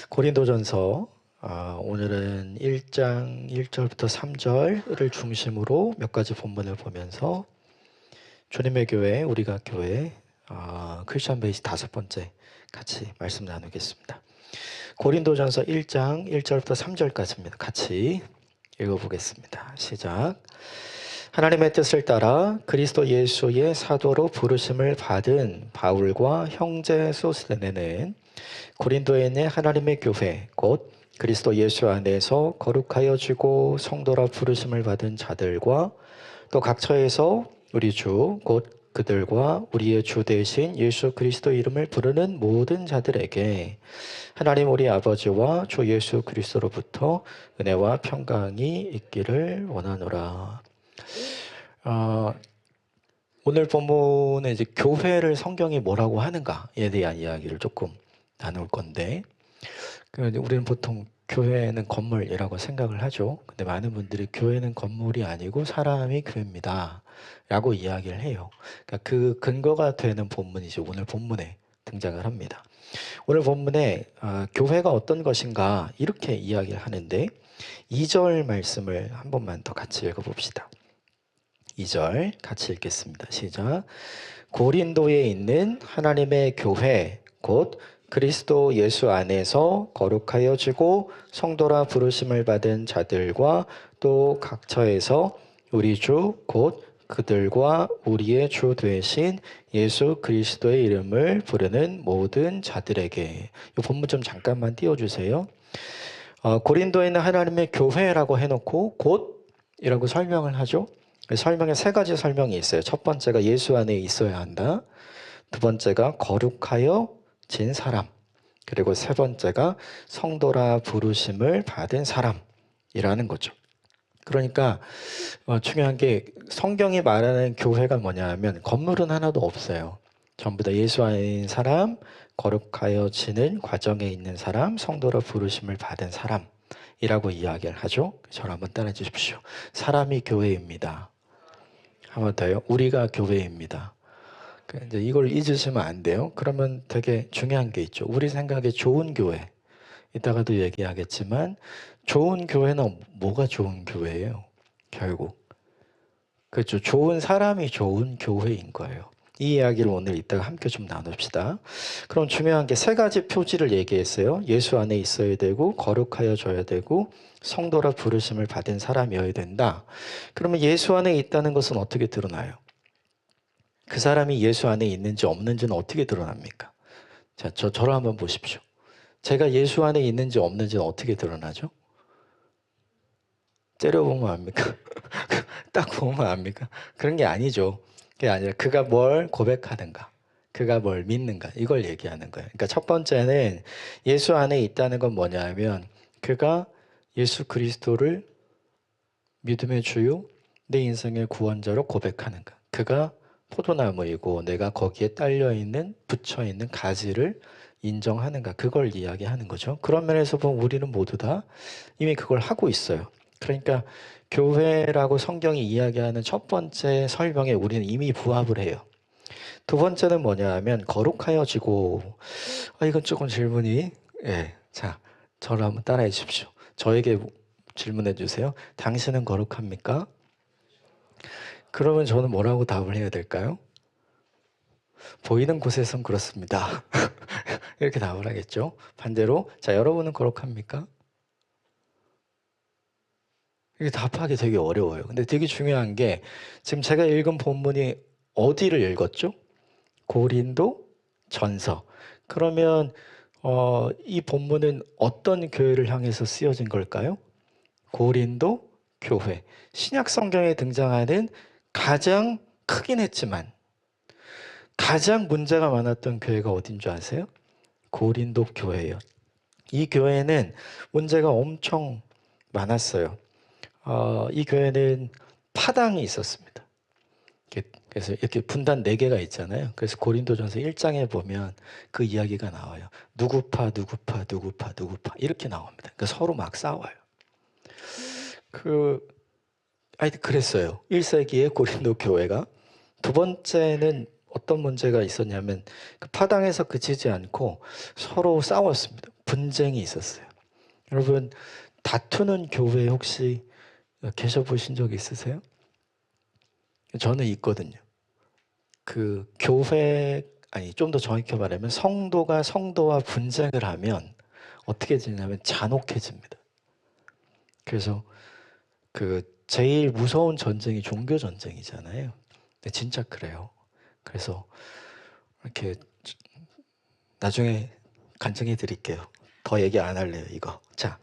고린도전서 오늘은 1장 1절부터 3절을 중심으로 몇 가지 본문을 보면서 주님의 교회, 우리가 교회, 크리스천 베이스 5번째 같이 말씀 나누겠습니다. 고린도전서 1장 1절부터 3절까지입니다. 같이 읽어보겠습니다. 시작. 하나님의 뜻을 따라 그리스도 예수의 사도로 부르심을 받은 바울과 형제 소스데네는 고린도에 있는 하나님의 교회 곧 그리스도 예수 안에서 거룩하여 지고 성도라 부르심을 받은 자들과 또 각처에서 우리 주 곧 그들과 우리의 주 되신 예수 그리스도 이름을 부르는 모든 자들에게 하나님 우리 아버지와 주 예수 그리스도로부터 은혜와 평강이 있기를 원하노라. 오늘 본문은 이제 교회를 성경이 뭐라고 하는가에 대한 이야기를 조금 나눌 건데, 우리는 보통 교회는 건물이라고 생각을 하죠. 근데 많은 분들이 교회는 건물이 아니고 사람이 교회입니다 라고 이야기를 해요. 그러니까 그 근거가 되는 본문이 이제 오늘 본문에 등장을 합니다. 오늘 본문에 교회가 어떤 것인가 이렇게 이야기를 하는데 2절 말씀을 한 번만 더 같이 읽어봅시다. 2절 같이 읽겠습니다. 시작. 고린도에 있는 하나님의 교회 곧 그리스도 예수 안에서 거룩하여지고 성도라 부르심을 받은 자들과 또 각처에서 우리 주 곧 그들과 우리의 주 되신 예수 그리스도의 이름을 부르는 모든 자들에게. 이 본문 좀 잠깐만 띄워주세요. 고린도에 있는 하나님의 교회라고 해놓고 곧이라고 설명을 하죠. 설명에 3가지 설명이 있어요. 첫 번째가 예수 안에 있어야 한다. 두 번째가 거룩하여진 사람. 그리고 세 번째가 성도라 부르심을 받은 사람이라는 거죠. 그러니까 중요한 게 성경이 말하는 교회가 뭐냐 하면 건물은 하나도 없어요. 전부 다 예수 안에 있는 사람, 거룩하여지는 과정에 있는 사람, 성도라 부르심을 받은 사람이라고 이야기를 하죠. 저를 한번 따라해 주십시오. 사람이 교회입니다. 한 번 더요. 우리가 교회입니다. 이제 이걸 잊으시면 안 돼요. 그러면 되게 중요한 게 있죠. 우리 생각에 좋은 교회. 이따가도 얘기하겠지만 좋은 교회는 뭐가 좋은 교회예요? 결국. 그렇죠. 좋은 사람이 좋은 교회인 거예요. 이 이야기를 오늘 이따가 함께 좀 나눕시다. 그럼 중요한 게 3가지 표지를 얘기했어요. 예수 안에 있어야 되고 거룩하여져야 되고 성도라 부르심을 받은 사람이어야 된다. 그러면 예수 안에 있다는 것은 어떻게 드러나요? 그 사람이 예수 안에 있는지 없는지는 어떻게 드러납니까? 자, 저를 한번 보십시오. 제가 예수 안에 있는지 없는지는 어떻게 드러나죠? 째려보면 압니까? 딱 보면 압니까? 그런 게 아니죠. 그게 아니라 그가 뭘 고백하는가, 그가 뭘 믿는가 이걸 얘기하는 거예요. 그러니까 첫 번째는 예수 안에 있다는 건 뭐냐면 그가 예수 그리스도를 믿음의 주요 내 인생의 구원자로 고백하는가. 그가 포도나무이고 내가 거기에 딸려있는 붙여있는 가지를 인정하는가. 그걸 이야기하는 거죠. 그런 면에서 보면 우리는 모두 다 이미 그걸 하고 있어요. 그러니까 교회라고 성경이 이야기하는 첫 번째 설명에 우리는 이미 부합을 해요. 두 번째는 뭐냐 하면 거룩하여지고, 이건 조금 질문이, 자, 저를 한번 따라해 주십시오. 저에게 질문해 주세요. 당신은 거룩합니까? 그러면 저는 뭐라고 답을 해야 될까요? 보이는 곳에선 그렇습니다. 이렇게 답을 하겠죠. 반대로, 자, 여러분은 거룩합니까? 이게 답하기 되게 어려워요. 근데 되게 중요한 게 지금 제가 읽은 본문이 어디를 읽었죠? 고린도 전서. 그러면 이 본문은 어떤 교회를 향해서 쓰여진 걸까요? 고린도 교회. 신약 성경에 등장하는 가장 크긴 했지만 가장 문제가 많았던 교회가 어딘 줄 아세요? 고린도 교회예요. 이 교회는 문제가 엄청 많았어요. 이 교회는 파당이 있었습니다. 그래서 이렇게 분단 4개가 있잖아요. 그래서 고린도전서 1장에 보면 그 이야기가 나와요. 누구파 누구파 누구파 누구파 이렇게 나옵니다. 그러니까 서로 막 싸워요. 그랬어요. 1세기의 고린도 교회가. 두 번째는 어떤 문제가 있었냐면 그 파당에서 그치지 않고 서로 싸웠습니다. 분쟁이 있었어요. 여러분, 다투는 교회 혹시 계셔보신 적 있으세요? 저는 있거든요. 그 교회, 아니 좀 더 정확히 말하면 성도가 성도와 분쟁을 하면 어떻게 되냐면 잔혹해집니다. 그래서 그 제일 무서운 전쟁이 종교 전쟁이잖아요. 근데 진짜 그래요. 그래서 이렇게 나중에 간증해 드릴게요. 더 얘기 안 할래요, 이거. 자,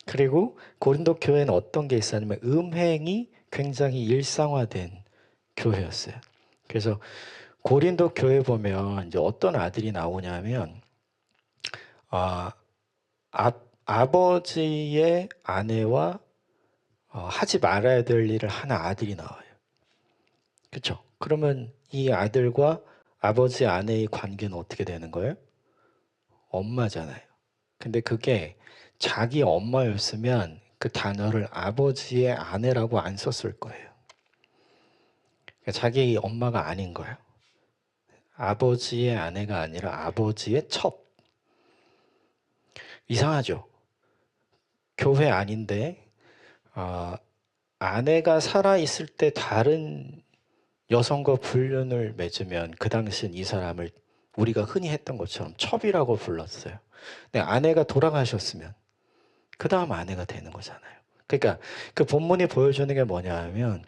그리고 고린도 교회는 어떤 게 있었냐면 음행이 굉장히 일상화된 교회였어요. 그래서 고린도 교회 보면 이제 어떤 아들이 나오냐면 아, 아버지의 아내와 하지 말아야 될 일을 하는 아들이 나와요. 그렇죠? 그러면 이 아들과 아버지 아내의 관계는 어떻게 되는 거예요? 엄마잖아요. 근데 그게 자기 엄마였으면 그 단어를 아버지의 아내라고 안 썼을 거예요. 그러니까 자기 엄마가 아닌 거예요. 아버지의 아내가 아니라 아버지의 첩. 이상하죠? 교회 아닌데 아내가 살아있을 때 다른 여성과 불륜을 맺으면 그 당시엔 이 사람을 우리가 흔히 했던 것처럼 첩이라고 불렀어요. 근데 아내가 돌아가셨으면 그 다음 아내가 되는 거잖아요. 그러니까 그 본문이 보여주는 게 뭐냐 하면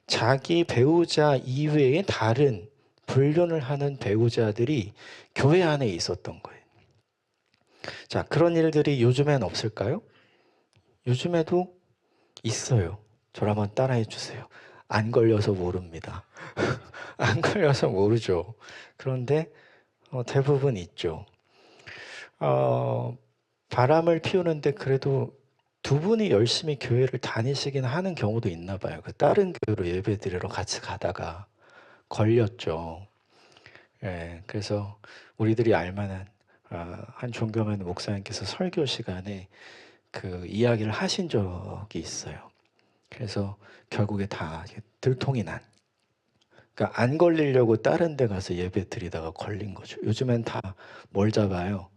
자기 배우자 이외에 다른 불륜을 하는 배우자들이 교회 안에 있었던 거예요. 자, 그런 일들이 요즘엔 없을까요? 요즘에도 있어요. 저를 한번 따라해 주세요. 안 걸려서 모릅니다. 안 걸려서 모르죠. 그런데 대부분 있죠. 바람을 피우는데 그래도 두 분이 열심히 교회를 다니시긴 하는 경우도 있나 봐요. 그 다른 교회로 예배 드리러 같이 가다가 걸렸죠. 예, 그래서 우리들이 알만한 한 존경하는 목사님께서 설교 시간에 그 이야기를 하신 적이 있어요. 그래서 결국에 다 들통이 난. 그러니까 안 걸리려고 다른 데 가서 예배 드리다가 걸린 거죠. 요즘엔 다 뭘 잡아요?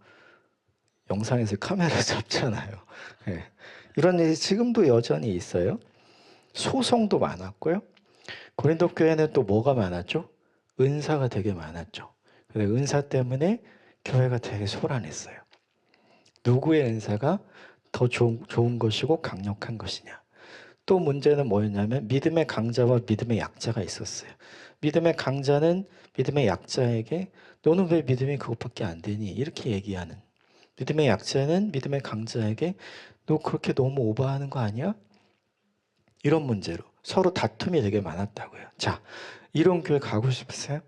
영상에서 카메라 잡잖아요. 예. 이런 일이 지금도 여전히 있어요. 소송도 많았고요. 고린도 교회는 또 뭐가 많았죠? 은사가 되게 많았죠. 근데 은사 때문에 교회가 되게 소란했어요. 누구의 은사가 더 좋은 것이고 강력한 것이냐. 또 문제는 뭐였냐면 믿음의 강자와 믿음의 약자가 있었어요. 믿음의 강자는 믿음의 약자에게 너는 왜 믿음이 그것밖에 안 되니? 이렇게 얘기하는. 믿음의 약자는 믿음의 강자에게 너 그렇게 너무 오버하는 거 아니야? 이런 문제로 서로 다툼이 되게 많았다고요. 자, 이런 교회 가고 싶으세요?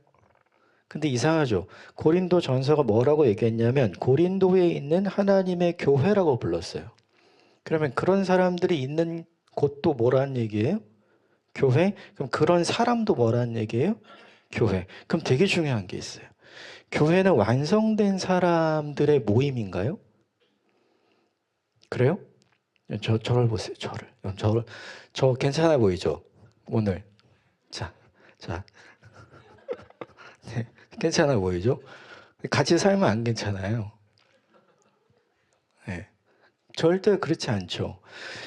근데 이상하죠. 고린도 전서가 뭐라고 얘기했냐면 고린도에 있는 하나님의 교회라고 불렀어요. 그러면 그런 사람들이 있는 곳도 뭐라는 얘기예요? 교회? 그럼 그런 사람도 뭐라는 얘기예요? 교회. 그럼 되게 중요한 게 있어요. 교회는 완성된 사람들의 모임인가요? 그래요? 저를 보세요. 저 괜찮아 보이죠? 오늘. 자, 자. 네, 괜찮아 보이죠? 같이 살면 안 괜찮아요. 네, 절대 그렇지 않죠.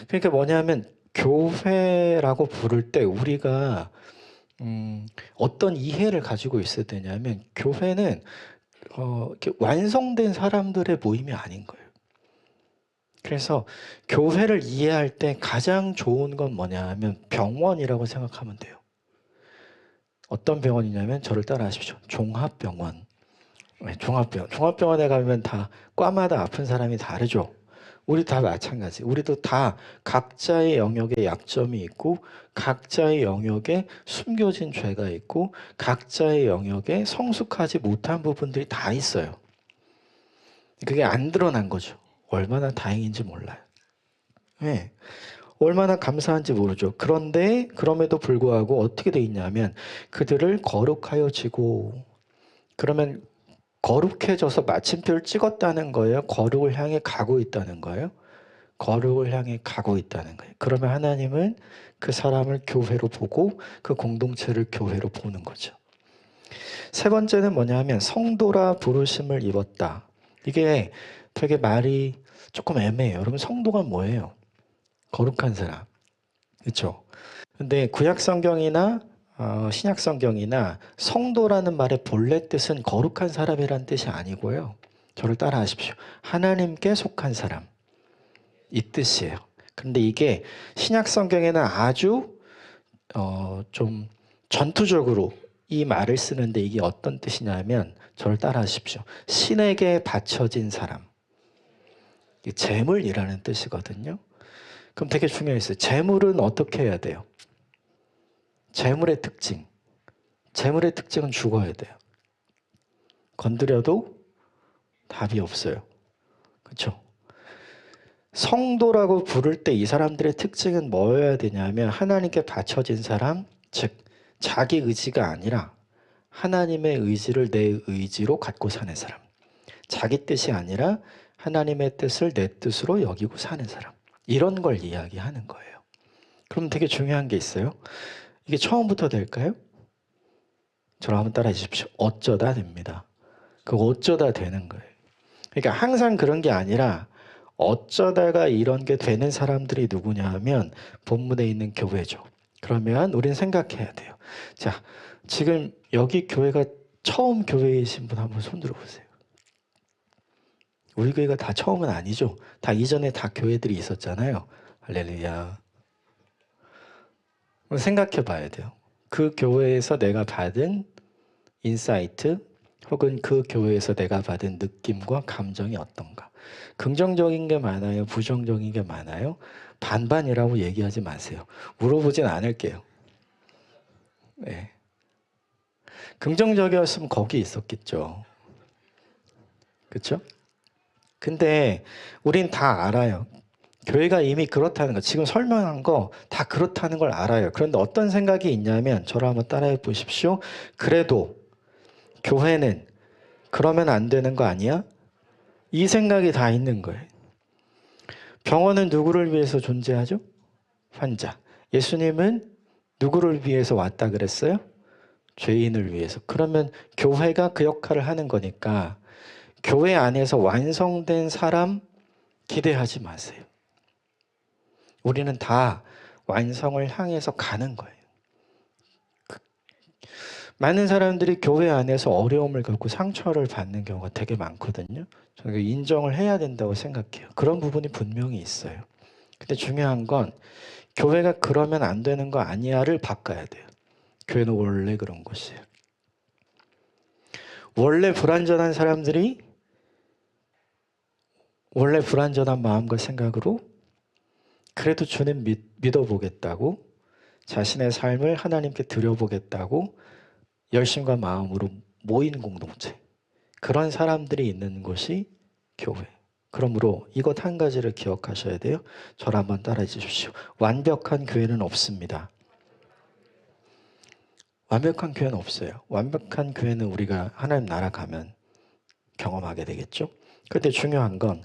그러니까 뭐냐면 교회라고 부를 때 우리가 어떤 이해를 가지고 있어야 되냐면 교회는 이렇게 완성된 사람들의 모임이 아닌 거예요. 그래서 교회를 이해할 때 가장 좋은 건 뭐냐 하면 병원이라고 생각하면 돼요. 어떤 병원이냐면 저를 따라 하십시오. 종합병원. 네, 종합병원에 가면 다 과마다 아픈 사람이 다르죠. 우리 다 마찬가지. 우리도 다 각자의 영역에 약점이 있고 각자의 영역에 숨겨진 죄가 있고 각자의 영역에 성숙하지 못한 부분들이 다 있어요. 그게 안 드러난 거죠. 얼마나 다행인지 몰라요. 네. 얼마나 감사한지 모르죠. 그런데 그럼에도 불구하고 어떻게 돼 있냐면 그들을 거룩하여 지고 그러면 거룩해져서 마침표를 찍었다는 거예요. 거룩을 향해 가고 있다는 거예요. 거룩을 향해 가고 있다는 거예요. 그러면 하나님은 그 사람을 교회로 보고 그 공동체를 교회로 보는 거죠. 세 번째는 뭐냐 하면 성도라 부르심을 입었다. 이게 되게 말이 조금 애매해요. 여러분 성도가 뭐예요? 거룩한 사람. 그렇죠? 근데 구약 성경이나 신약 성경이나 성도라는 말의 본래 뜻은 거룩한 사람이란 뜻이 아니고요. 저를 따라 하십시오. 하나님께 속한 사람. 이 뜻이에요. 그런데 이게 신약 성경에는 아주 좀 전투적으로 이 말을 쓰는데 이게 어떤 뜻이냐면 저를 따라 하십시오. 신에게 바쳐진 사람. 재물이라는 뜻이거든요. 그럼 되게 중요했어요. 재물은 어떻게 해야 돼요? 재물의 특징. 재물의 특징은 죽어야 돼요. 건드려도 답이 없어요. 그렇죠? 성도라고 부를 때 이 사람들의 특징은 뭐여야 되냐면 하나님께 바쳐진 사람, 즉 자기 의지가 아니라 하나님의 의지를 내 의지로 갖고 사는 사람. 자기 뜻이 아니라 하나님의 뜻을 내 뜻으로 여기고 사는 사람. 이런 걸 이야기하는 거예요. 그럼 되게 중요한 게 있어요. 이게 처음부터 될까요? 저를 한번 따라해 주십시오. 어쩌다 됩니다. 그 어쩌다 되는 거예요. 그러니까 항상 그런 게 아니라 어쩌다가 이런 게 되는 사람들이 누구냐 하면 본문에 있는 교회죠. 그러면 우리는 생각해야 돼요. 자, 지금 여기 교회가 처음 교회이신 분 한번 손 들어보세요. 우리 교회가 다 처음은 아니죠. 다 이전에 다 교회들이 있었잖아요. 할렐루야. 생각해 봐야 돼요. 그 교회에서 내가 받은 인사이트 혹은 그 교회에서 내가 받은 느낌과 감정이 어떤가. 긍정적인 게 많아요? 부정적인 게 많아요? 반반이라고 얘기하지 마세요. 물어보진 않을게요. 네. 긍정적이었으면 거기 있었겠죠. 그렇죠? 근데 우린 다 알아요. 교회가 이미 그렇다는 거, 지금 설명한 거 다 그렇다는 걸 알아요. 그런데 어떤 생각이 있냐면 저를 한번 따라해 보십시오. 그래도 교회는 그러면 안 되는 거 아니야? 이 생각이 다 있는 거예요. 병원은 누구를 위해서 존재하죠? 환자. 예수님은 누구를 위해서 왔다 그랬어요? 죄인을 위해서. 그러면 교회가 그 역할을 하는 거니까 교회 안에서 완성된 사람 기대하지 마세요. 우리는 다 완성을 향해서 가는 거예요. 많은 사람들이 교회 안에서 어려움을 겪고 상처를 받는 경우가 되게 많거든요. 저는 인정을 해야 된다고 생각해요. 그런 부분이 분명히 있어요. 근데 중요한 건 교회가 그러면 안 되는 거 아니야를 바꿔야 돼요. 교회는 원래 그런 곳이에요. 원래 불완전한 사람들이 원래 불완전한 마음과 생각으로 그래도 주님 믿어보겠다고 자신의 삶을 하나님께 드려보겠다고 열심과 마음으로 모인 공동체. 그런 사람들이 있는 곳이 교회. 그러므로 이것 한 가지를 기억하셔야 돼요. 저를 한번 따라해 주십시오. 완벽한 교회는 없습니다. 완벽한 교회는 없어요. 완벽한 교회는 우리가 하나님 나라 가면 경험하게 되겠죠. 그런데 중요한 건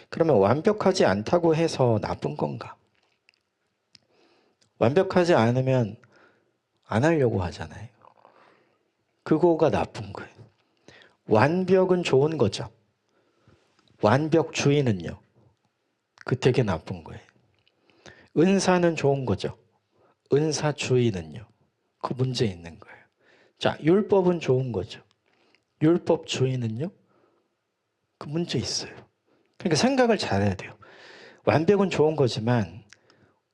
그러면 완벽하지 않다고 해서 나쁜 건가? 완벽하지 않으면 안 하려고 하잖아요. 그거가 나쁜 거예요. 완벽은 좋은 거죠. 완벽주의는요. 그 되게 나쁜 거예요. 은사는 좋은 거죠. 은사주의는요. 그 문제 있는 거예요. 자, 율법은 좋은 거죠. 율법주의는요. 그 문제 있어요. 그러니까 생각을 잘해야 돼요. 완벽은 좋은 거지만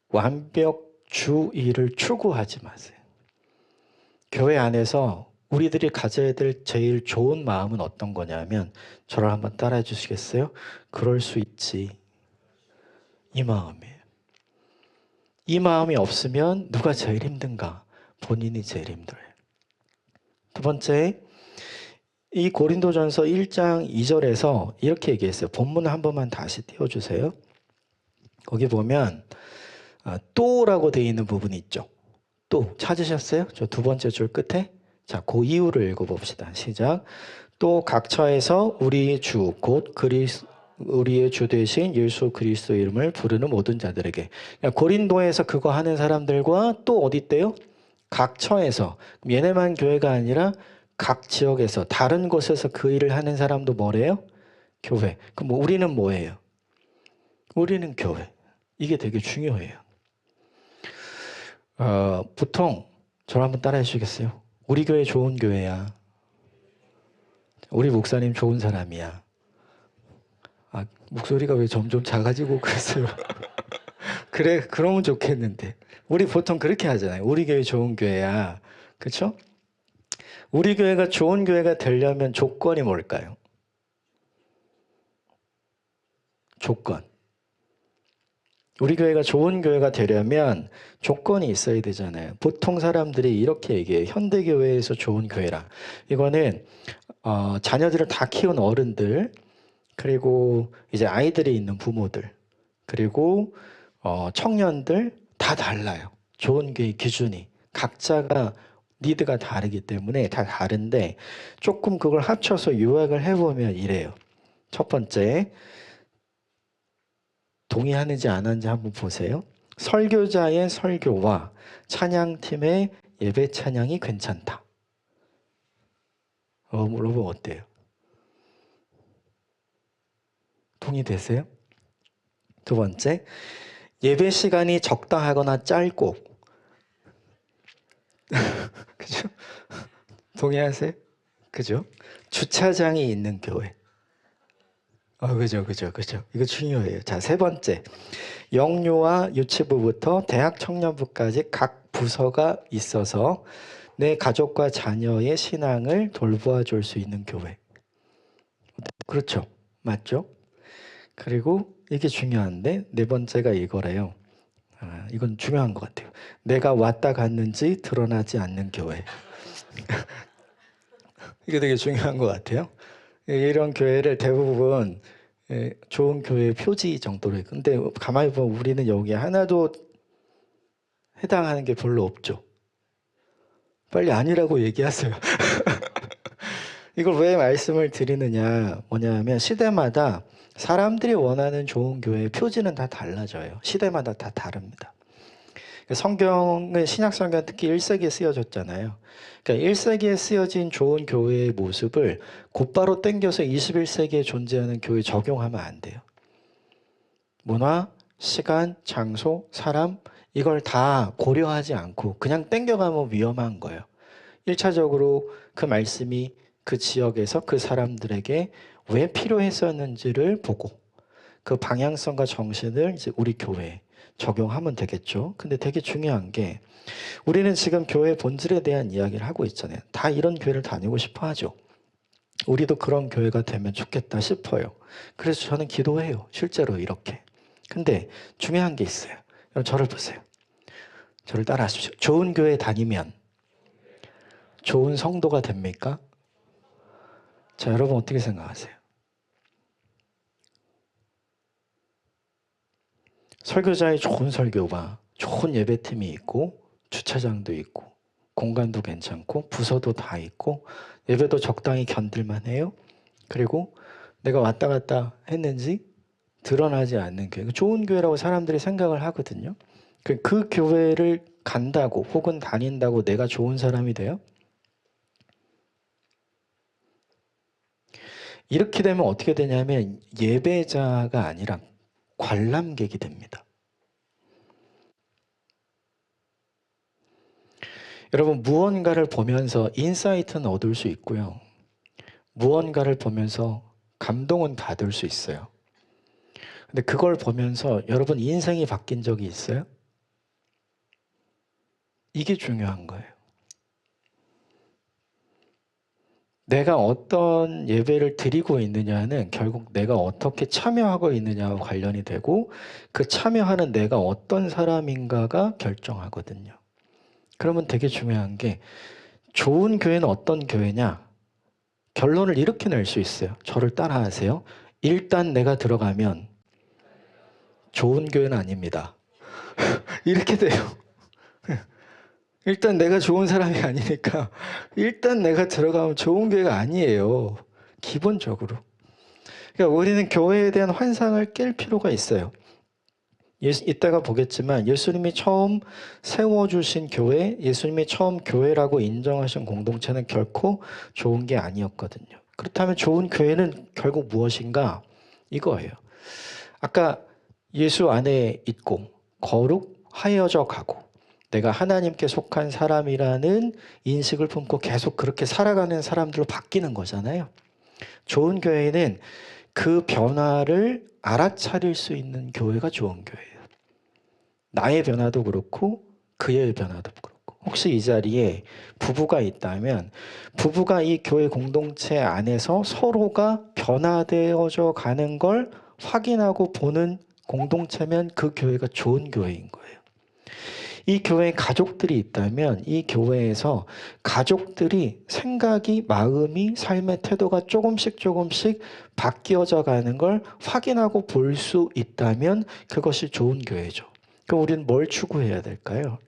완벽주의를 추구하지 마세요. 교회 안에서 우리들이 가져야 될 제일 좋은 마음은 어떤 거냐면 저를 한번 따라해 주시겠어요? 그럴 수 있지. 이 마음이에요. 이 마음이 없으면 누가 제일 힘든가? 본인이 제일 힘들어요. 두 번째, 이 고린도전서 1장 2절에서 이렇게 얘기했어요. 본문 한 번만 다시 띄워주세요. 거기 보면 또라고 되어 있는 부분이 있죠. 또 찾으셨어요? 저 두 번째 줄 끝에. 자, 그 이유를 읽어봅시다. 시작. 또 각처에서 우리 주 곧 우리의 주 되신 예수 그리스도 이름을 부르는 모든 자들에게. 그러니까 고린도에서 그거 하는 사람들과 또 어디 있대요? 각처에서. 얘네만 교회가 아니라 각 지역에서 다른 곳에서 그 일을 하는 사람도 뭐래요? 교회. 그럼 뭐 우리는 뭐예요? 우리는 교회. 이게 되게 중요해요. 보통 저를 한번 따라해 주시겠어요? 우리 교회 좋은 교회야. 우리 목사님 좋은 사람이야. 목소리가 왜 점점 작아지고 그랬어요? 그래, 그러면 좋겠는데. 우리 보통 그렇게 하잖아요. 우리 교회 좋은 교회야. 그렇죠? 우리 교회가 좋은 교회가 되려면 조건이 뭘까요? 조건. 우리 교회가 좋은 교회가 되려면 조건이 있어야 되잖아요. 보통 사람들이 이렇게 얘기해요. 현대교회에서 좋은 교회라. 이거는 자녀들을 다 키운 어른들, 그리고 이제 아이들이 있는 부모들, 그리고 청년들 다 달라요. 좋은 교회 기준이. 각자가 니드가 다르기 때문에 다 다른데 조금 그걸 합쳐서 요약을 해보면 이래요. 첫 번째, 동의하는지 안 하는지 한번 보세요. 설교자의 설교와 찬양팀의 예배 찬양이 괜찮다. 여러분 어때요? 동의되세요? 두 번째, 예배 시간이 적당하거나 짧고 그죠? 동의하세요? 그죠? 주차장이 있는 교회. 그죠. 이거 중요해요. 자, 세 번째. 영유아 유치부부터 대학 청년부까지 각 부서가 있어서 내 가족과 자녀의 신앙을 돌보아 줄 수 있는 교회. 그렇죠. 맞죠? 그리고 이게 중요한데 네 번째가 이거래요. 이건 중요한 것 같아요. 내가 왔다 갔는지 드러나지 않는 교회. 이게 되게 중요한 것 같아요. 이런 교회를 대부분 좋은 교회의 표지 정도로. 근데 가만히 보면 우리는 여기 하나도 해당하는 게 별로 없죠. 빨리 아니라고 얘기하세요. 이걸 왜 말씀을 드리느냐, 뭐냐면 시대마다 사람들이 원하는 좋은 교회의 표지는 다 달라져요. 시대마다 다 다릅니다. 성경은 신약성경 특히 1세기에 쓰여졌잖아요. 그러니까 1세기에 쓰여진 좋은 교회의 모습을 곧바로 땡겨서 21세기에 존재하는 교회에 적용하면 안 돼요. 문화, 시간, 장소, 사람 이걸 다 고려하지 않고 그냥 땡겨가면 위험한 거예요. 1차적으로 그 말씀이 그 지역에서 그 사람들에게 왜 필요했었는지를 보고 그 방향성과 정신을 이제 우리 교회에 적용하면 되겠죠. 근데 되게 중요한 게 우리는 지금 교회 본질에 대한 이야기를 하고 있잖아요. 다 이런 교회를 다니고 싶어 하죠. 우리도 그런 교회가 되면 좋겠다 싶어요. 그래서 저는 기도해요. 실제로 이렇게. 근데 중요한 게 있어요. 여러분 저를 보세요. 저를 따라하십시오. 좋은 교회 다니면 좋은 성도가 됩니까? 자, 여러분 어떻게 생각하세요? 설교자의 좋은 설교와 좋은 예배팀이 있고 주차장도 있고 공간도 괜찮고 부서도 다 있고 예배도 적당히 견딜만 해요. 그리고 내가 왔다 갔다 했는지 드러나지 않는 교회. 좋은 교회라고 사람들이 생각을 하거든요. 그 교회를 간다고 혹은 다닌다고 내가 좋은 사람이 돼요? 이렇게 되면 어떻게 되냐면 예배자가 아니라 관람객이 됩니다. 여러분 무언가를 보면서 인사이트는 얻을 수 있고요. 무언가를 보면서 감동은 받을 수 있어요. 근데 그걸 보면서 여러분 인생이 바뀐 적이 있어요? 이게 중요한 거예요. 내가 어떤 예배를 드리고 있느냐는 결국 내가 어떻게 참여하고 있느냐와 관련이 되고 그 참여하는 내가 어떤 사람인가가 결정하거든요. 그러면 되게 중요한 게 좋은 교회는 어떤 교회냐? 결론을 이렇게 낼 수 있어요. 저를 따라하세요. 일단 내가 들어가면 좋은 교회는 아닙니다. 이렇게 돼요. 일단 내가 좋은 사람이 아니니까 일단 내가 들어가면 좋은 교회가 아니에요. 기본적으로. 그러니까 우리는 교회에 대한 환상을 깰 필요가 있어요. 이따가 보겠지만 예수님이 처음 세워주신 교회, 예수님이 처음 교회라고 인정하신 공동체는 결코 좋은 게 아니었거든요. 그렇다면 좋은 교회는 결국 무엇인가? 이거예요. 아까 예수 안에 있고 거룩하여져 가고 내가 하나님께 속한 사람이라는 인식을 품고 계속 그렇게 살아가는 사람들로 바뀌는 거잖아요. 좋은 교회는 그 변화를 알아차릴 수 있는 교회가 좋은 교회예요. 나의 변화도 그렇고 그의 변화도 그렇고. 혹시 이 자리에 부부가 있다면 부부가 이 교회 공동체 안에서 서로가 변화되어져 가는 걸 확인하고 보는 공동체면 그 교회가 좋은 교회인 거예요. 이 교회에 가족들이 있다면 이 교회에서 가족들이 생각이, 마음이, 삶의 태도가 조금씩 바뀌어져 가는 걸 확인하고 볼 수 있다면 그것이 좋은 교회죠. 그럼 우리는 뭘 추구해야 될까요?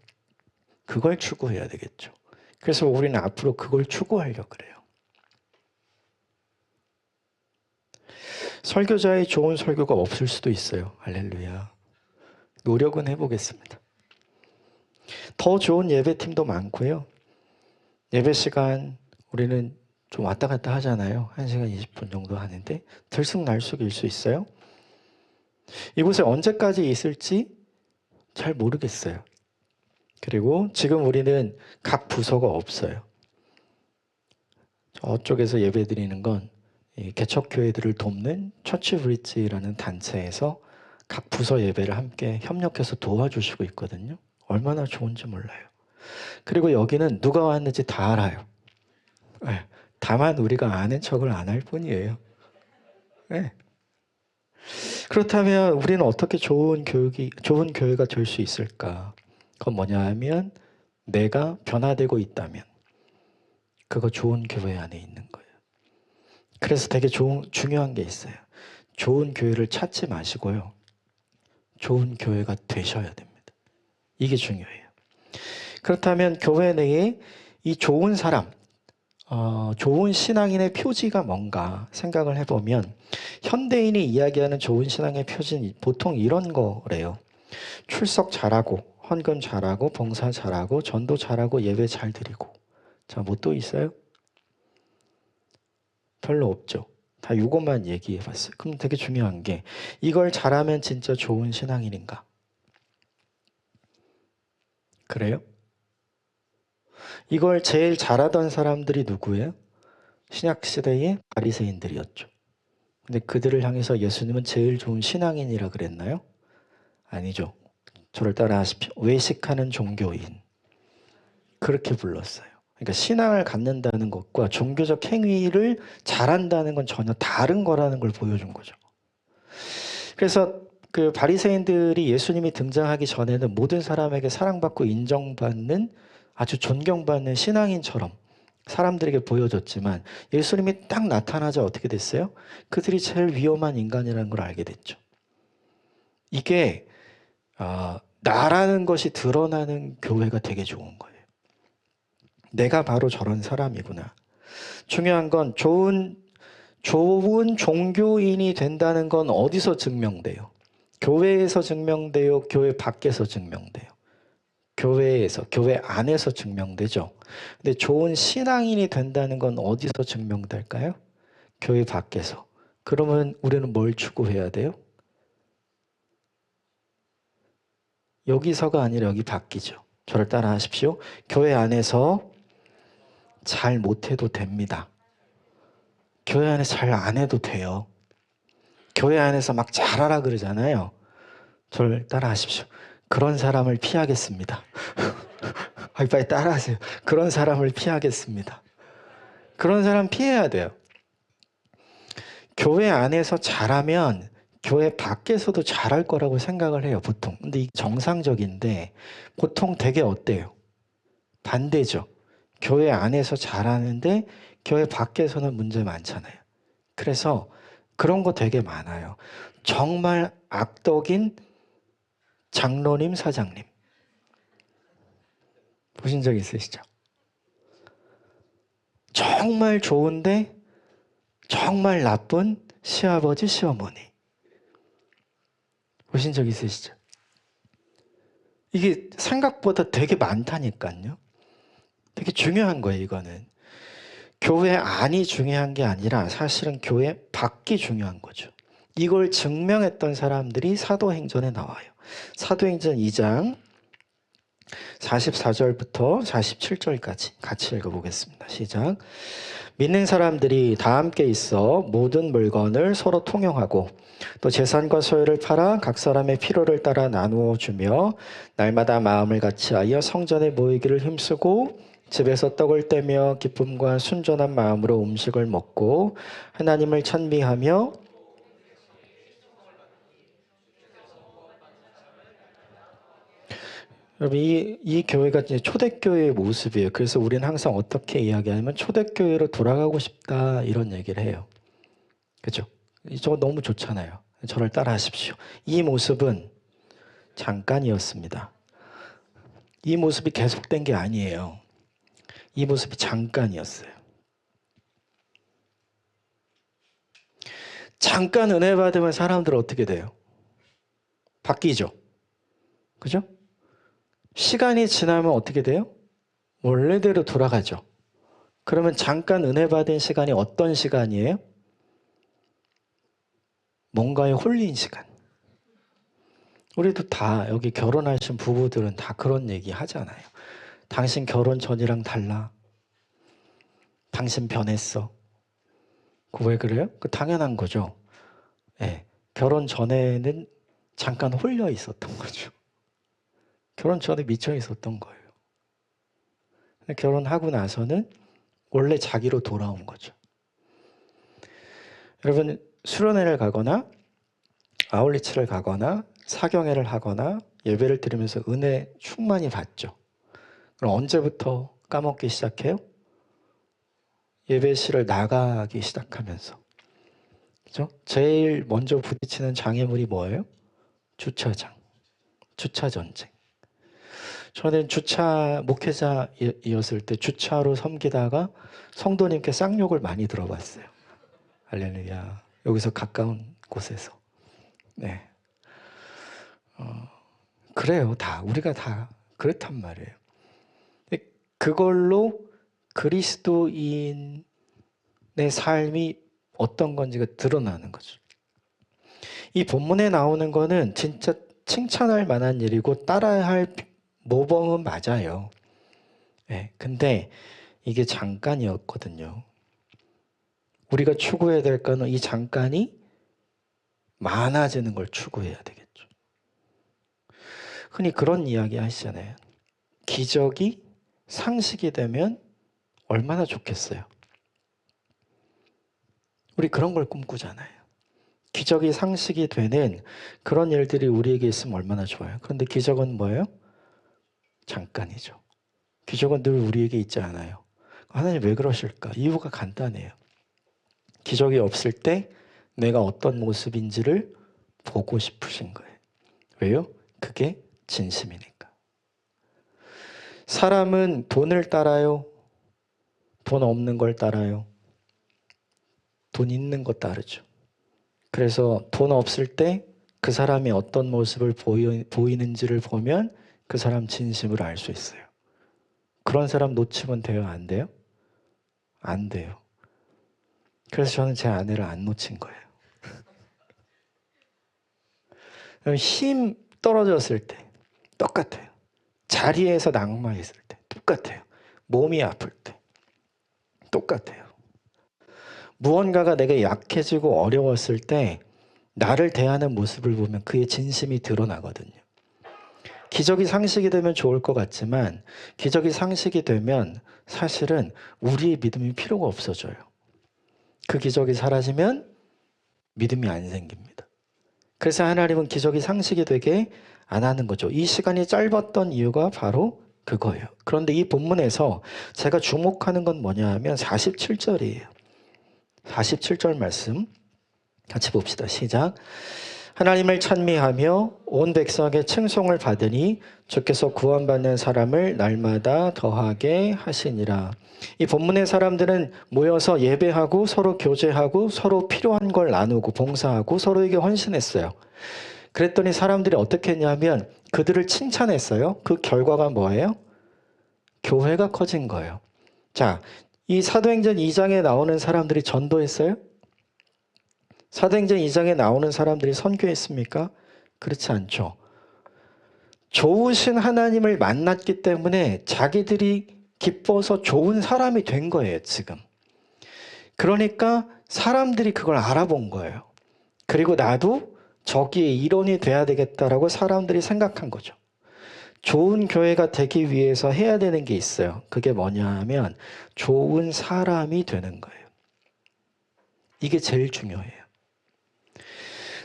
그걸 추구해야 되겠죠. 그래서 우리는 앞으로 그걸 추구하려고 그래요. 설교자의 좋은 설교가 없을 수도 있어요. 할렐루야. 노력은 해보겠습니다. 더 좋은 예배팀도 많고요. 예배 시간 우리는 좀 왔다 갔다 하잖아요. 1시간 20분 정도 하는데 들쑥날쑥일 수 있어요. 이곳에 언제까지 있을지 잘 모르겠어요. 그리고 지금 우리는 각 부서가 없어요. 저쪽에서 예배 드리는 건 개척교회들을 돕는 처치 브릿지라는 단체에서 각 부서 예배를 함께 협력해서 도와주시고 있거든요. 얼마나 좋은지 몰라요. 그리고 여기는 누가 왔는지 다 알아요. 네. 다만 우리가 아는 척을 안 할 뿐이에요. 네. 그렇다면 우리는 어떻게 좋은 교회가 될 수 있을까? 그건 뭐냐 하면 내가 변화되고 있다면 그거 좋은 교회 안에 있는 거예요. 그래서 되게 중요한 게 있어요. 좋은 교회를 찾지 마시고요. 좋은 교회가 되셔야 됩니다. 이게 중요해요. 그렇다면 교회 내에 이 좋은 사람, 좋은 신앙인의 표지가 뭔가 생각을 해보면 현대인이 이야기하는 좋은 신앙의 표지는 보통 이런 거래요. 출석 잘하고, 헌금 잘하고, 봉사 잘하고, 전도 잘하고, 예배 잘 드리고. 자, 뭐 또 있어요? 별로 없죠. 다 이것만 얘기해 봤어요. 그럼 되게 중요한 게 이걸 잘하면 진짜 좋은 신앙인인가? 그래요? 이걸 제일 잘하던 사람들이 누구예요? 신약시대의 바리새인들이었죠. 근데 그들을 향해서 예수님은 제일 좋은 신앙인이라 그랬나요? 아니죠. 저를 따라 하십시오. 외식하는 종교인. 그렇게 불렀어요. 그러니까 신앙을 갖는다는 것과 종교적 행위를 잘한다는 건 전혀 다른 거라는 걸 보여준 거죠. 그래서 그 바리새인들이 예수님이 등장하기 전에는 모든 사람에게 사랑받고 인정받는 아주 존경받는 신앙인처럼 사람들에게 보여줬지만 예수님이 딱 나타나자 어떻게 됐어요? 그들이 제일 위험한 인간이라는 걸 알게 됐죠. 이게 나라는 것이 드러나는 교회가 되게 좋은 거예요. 내가 바로 저런 사람이구나. 중요한 건 좋은 종교인이 된다는 건 어디서 증명돼요? 교회에서 증명돼요? 교회 밖에서 증명돼요? 교회 안에서 증명되죠. 근데 좋은 신앙인이 된다는 건 어디서 증명될까요? 교회 밖에서. 그러면 우리는 뭘 추구해야 돼요? 여기서가 아니라 여기 밖이죠. 저를 따라 하십시오. 교회 안에서 잘 못해도 됩니다. 교회 안에서 잘 안 해도 돼요. 교회 안에서 막 잘하라 그러잖아요. 저를 따라 하십시오. 그런 사람을 피하겠습니다. 빨리 따라하세요. 그런 사람을 피하겠습니다. 그런 사람 피해야 돼요. 교회 안에서 잘하면 교회 밖에서도 잘할 거라고 생각을 해요, 보통. 근데 이게 정상적인데 보통 되게 어때요? 반대죠. 교회 안에서 잘하는데 교회 밖에서는 문제 많잖아요. 그래서 그런 거 되게 많아요. 정말 악덕인 장로님, 사장님. 보신 적 있으시죠? 정말 좋은데 정말 나쁜 시아버지, 시어머니. 보신 적 있으시죠? 이게 생각보다 되게 많다니까요. 되게 중요한 거예요, 이거는. 교회 안이 중요한 게 아니라 사실은 교회 밖이 중요한 거죠. 이걸 증명했던 사람들이 사도행전에 나와요. 사도행전 2장 44절부터 47절까지 같이 읽어보겠습니다. 시작. 믿는 사람들이 다 함께 있어 모든 물건을 서로 통용하고 또 재산과 소유를 팔아 각 사람의 필요를 따라 나누어 주며 날마다 마음을 같이하여 성전에 모이기를 힘쓰고 집에서 떡을 떼며 기쁨과 순전한 마음으로 음식을 먹고 하나님을 찬미하며 여러분 이 교회가 이제 초대교회의 모습이에요. 그래서 우리는 항상 어떻게 이야기하냐면 초대교회로 돌아가고 싶다 이런 얘기를 해요. 그죠? 저거 너무 좋잖아요. 저를 따라 하십시오. 이 모습은 잠깐이었습니다. 이 모습이 계속된 게 아니에요. 이 모습이 잠깐이었어요. 잠깐 은혜 받으면 사람들 어떻게 돼요? 바뀌죠? 그죠? 시간이 지나면 어떻게 돼요? 원래대로 돌아가죠. 그러면 잠깐 은혜 받은 시간이 어떤 시간이에요? 뭔가에 홀린 시간. 우리도 다 여기 결혼하신 부부들은 다 그런 얘기 하잖아요. 당신 결혼 전이랑 달라. 당신 변했어. 왜 그래요? 그 당연한 거죠. 네. 결혼 전에는 잠깐 홀려 있었던 거죠. 결혼 전에 미쳐 있었던 거예요. 결혼하고 나서는 원래 자기로 돌아온 거죠. 여러분 수련회를 가거나 아울리치를 가거나 사경회를 하거나 예배를 드리면서 은혜 충만히 받죠. 그럼 언제부터 까먹기 시작해요? 예배실을 나가기 시작하면서. 그죠? 제일 먼저 부딪히는 장애물이 뭐예요? 주차장. 주차 전쟁. 저는 주차 목회자이었을 때 주차로 섬기다가 성도님께 쌍욕을 많이 들어봤어요. 할렐루야. 여기서 가까운 곳에서. 네. 그래요. 다. 우리가 다 그렇단 말이에요. 그걸로 그리스도인의 삶이 어떤 건지가 드러나는 거죠. 이 본문에 나오는 거는 진짜 칭찬할 만한 일이고 따라야 할 모범은 맞아요. 네, 근데 이게 잠깐이었거든요. 우리가 추구해야 될 거는 이 잠깐이 많아지는 걸 추구해야 되겠죠. 흔히 그런 이야기 하시잖아요. 기적이 상식이 되면 얼마나 좋겠어요. 우리 그런 걸 꿈꾸잖아요. 기적이 상식이 되는 그런 일들이 우리에게 있으면 얼마나 좋아요. 그런데 기적은 뭐예요? 잠깐이죠. 기적은 늘 우리에게 있지 않아요. 하나님 왜 그러실까? 이유가 간단해요. 기적이 없을 때 내가 어떤 모습인지를 보고 싶으신 거예요. 왜요? 그게 진심이니까. 사람은 돈을 따라요? 돈 없는 걸 따라요? 돈 있는 거 따르죠. 그래서 돈 없을 때 그 사람이 어떤 모습을 보이는지를 보면 그 사람 진심을 알 수 있어요. 그런 사람 놓치면 돼요? 안 돼요? 안 돼요. 그래서 저는 제 아내를 안 놓친 거예요. 힘 떨어졌을 때 똑같아요. 자리에서 낙마했을 때 똑같아요. 몸이 아플 때 똑같아요. 무언가가 내게 약해지고 어려웠을 때 나를 대하는 모습을 보면 그의 진심이 드러나거든요. 기적이 상식이 되면 좋을 것 같지만 기적이 상식이 되면 사실은 우리의 믿음이 필요가 없어져요. 그 기적이 사라지면 믿음이 안 생깁니다. 그래서 하나님은 기적이 상식이 되게 안 하는 거죠. 이 시간이 짧았던 이유가 바로 그거예요. 그런데 이 본문에서 제가 주목하는 건 뭐냐 하면 47절이에요. 47절 말씀 같이 봅시다. 시작. 하나님을 찬미하며 온 백성에게 칭송을 받으니 주께서 구원받는 사람을 날마다 더하게 하시니라. 이 본문의 사람들은 모여서 예배하고 서로 교제하고 서로 필요한 걸 나누고 봉사하고 서로에게 헌신했어요. 그랬더니 사람들이 어떻게 했냐면 그들을 칭찬했어요. 그 결과가 뭐예요? 교회가 커진 거예요. 자, 이 사도행전 2장에 나오는 사람들이 전도했어요? 사도행전 2장에 나오는 사람들이 선교했습니까? 그렇지 않죠. 좋으신 하나님을 만났기 때문에 자기들이 기뻐서 좋은 사람이 된 거예요, 지금. 그러니까 사람들이 그걸 알아본 거예요. 그리고 나도 저기에 일원이 돼야 되겠다라고 사람들이 생각한 거죠. 좋은 교회가 되기 위해서 해야 되는 게 있어요. 그게 뭐냐 하면 좋은 사람이 되는 거예요. 이게 제일 중요해요.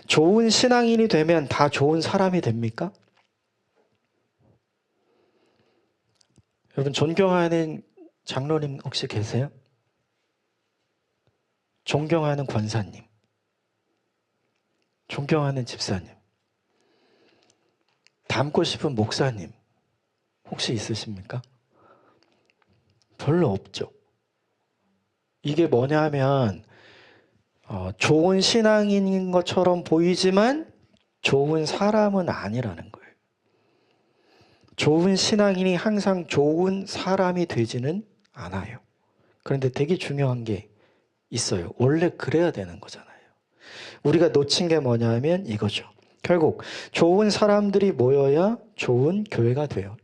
좋은 신앙인이 되면 다 좋은 사람이 됩니까? 여러분 존경하는 장로님 혹시 계세요? 존경하는 권사님, 존경하는 집사님, 닮고 싶은 목사님 혹시 있으십니까? 별로 없죠. 이게 뭐냐 하면 좋은 신앙인인 것처럼 보이지만 좋은 사람은 아니라는 거예요. 좋은 신앙인이 항상 좋은 사람이 되지는 않아요. 그런데 되게 중요한 게 있어요. 원래 그래야 되는 거잖아요. 우리가 놓친 게 뭐냐면 이거죠. 결국 좋은 사람들이 모여야 좋은 교회가 돼요.